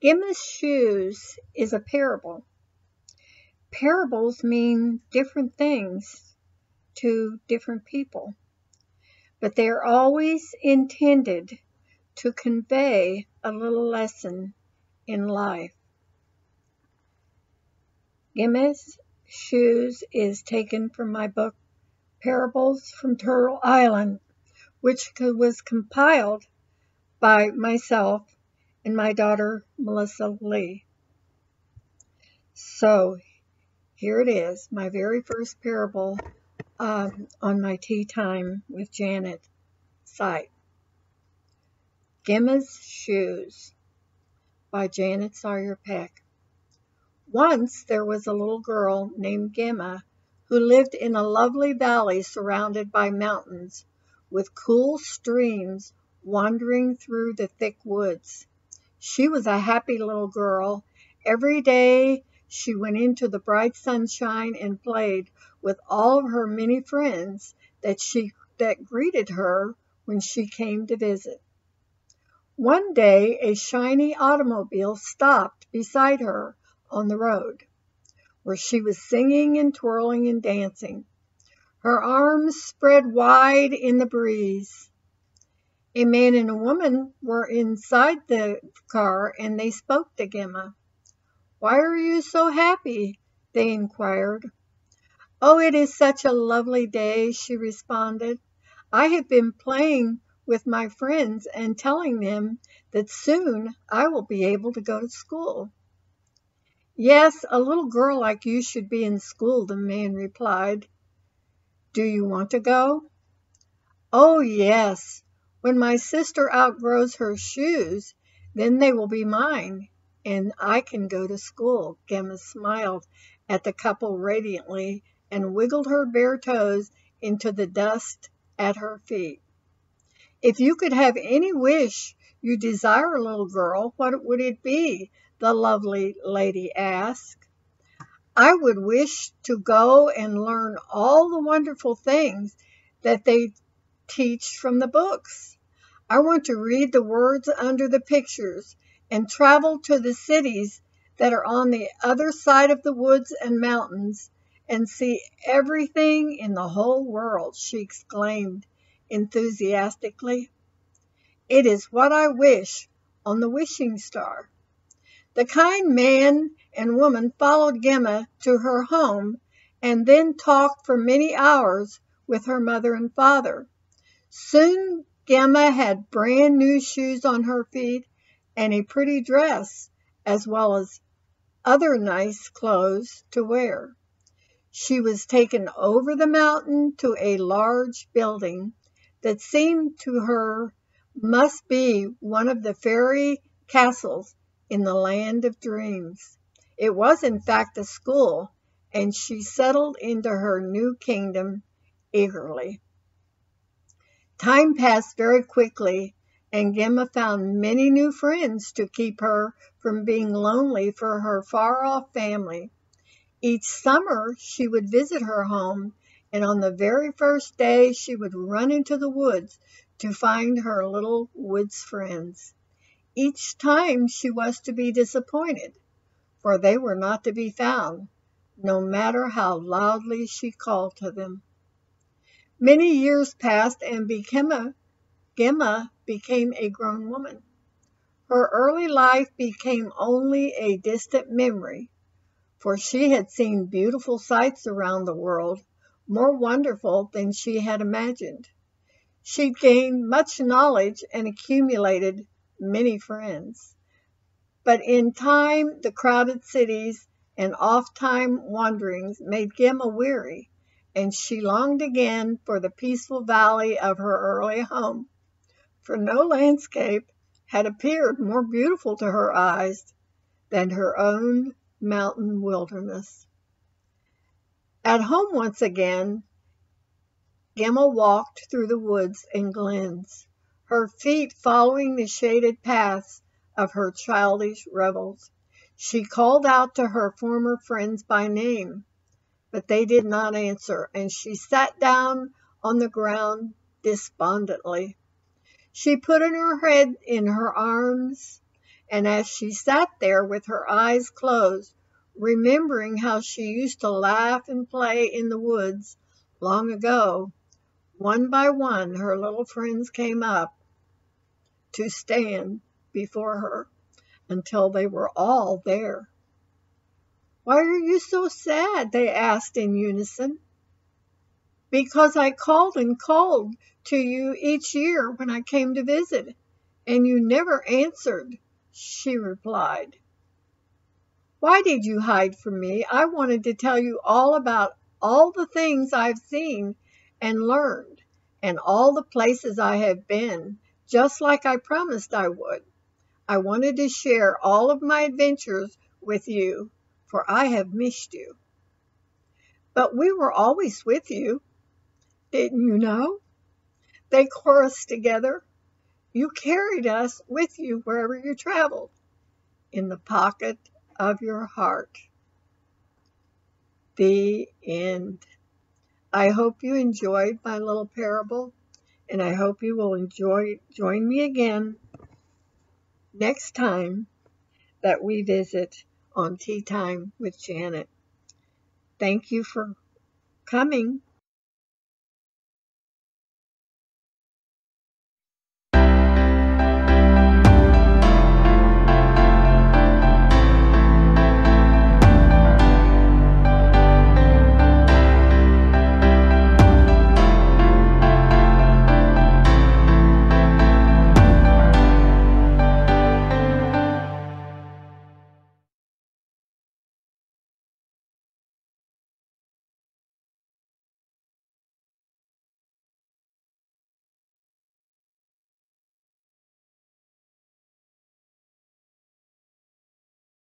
Gemmas Shoes is a parable. Parables mean different things to different people, but they're always intended to convey a little lesson in life. Gemmas Shoes is taken from my book, Parables from Turtle Island, which was compiled by myself and my daughter, Melissa Lee. So here it is, my very first parable on my Tea Time with Janet site. Gemmas Shoes by Janet Sawyer Peck. Once there was a little girl named Gemma who lived in a lovely valley surrounded by mountains with cool streams wandering through the thick woods. She was a happy little girl. Every day she went into the bright sunshine and played with all of her many friends that greeted her when she came to visit. One day a shiny automobile stopped beside her on the road, where she was singing and twirling and dancing, her arms spread wide in the breeze. A man and a woman were inside the car, and they spoke to Gemma. "Why are you so happy?" they inquired. "Oh, it is such a lovely day," she responded. "I have been playing with my friends and telling them that soon I will be able to go to school." "Yes, a little girl like you should be in school," the man replied. "Do you want to go?" "Oh, yes. When my sister outgrows her shoes, then they will be mine, and I can go to school." Gemma smiled at the couple radiantly and wiggled her bare toes into the dust at her feet. "If you could have any wish you desire, little girl, what would it be?" the lovely lady asked. "I would wish to go and learn all the wonderful things that they teach from the books. I want to read the words under the pictures and travel to the cities that are on the other side of the woods and mountains and see everything in the whole world," she exclaimed enthusiastically. "It is what I wish on the wishing star." The kind man and woman followed Gemma to her home and then talked for many hours with her mother and father. Soon Gemma had brand new shoes on her feet and a pretty dress, as well as other nice clothes to wear. She was taken over the mountain to a large building that seemed to her must be one of the fairy castles in the land of dreams. It was in fact a school, and she settled into her new kingdom eagerly. Time passed very quickly, and Gemma found many new friends to keep her from being lonely for her far-off family. Each summer she would visit her home, and on the very first day she would run into the woods to find her little woods friends. Each time she was to be disappointed, for they were not to be found, no matter how loudly she called to them. Many years passed, and Gemma became a grown woman. Her early life became only a distant memory, for she had seen beautiful sights around the world, more wonderful than she had imagined. She gained much knowledge and accumulated many friends. But in time, the crowded cities and oft-time wanderings made Gemma weary, and she longed again for the peaceful valley of her early home, for no landscape had appeared more beautiful to her eyes than her own mountain wilderness. At home once again, Gemma walked through the woods and glens, her feet following the shaded paths of her childish revels. She called out to her former friends by name, but they did not answer, and she sat down on the ground despondently. She put her head in her arms And as she sat there with her eyes closed, remembering how she used to laugh and play in the woods long ago, one by one her little friends came up to stand before her until they were all there. "Why are you so sad?" they asked in unison. "Because I called and called to you each year when I came to visit, and you never answered," she replied. "Why did you hide from me? I wanted to tell you all about all the things I've seen and learned, and all the places I have been, just like I promised I would. I wanted to share all of my adventures with you, for I have missed you." "But we were always with you, didn't you know?" they chorused together. "You carried us with you wherever you traveled, in the pocket of your heart." The end. I hope you enjoyed my little parable, and I hope you will join me again next time that we visit on Tea Time with Janet. Thank you for coming.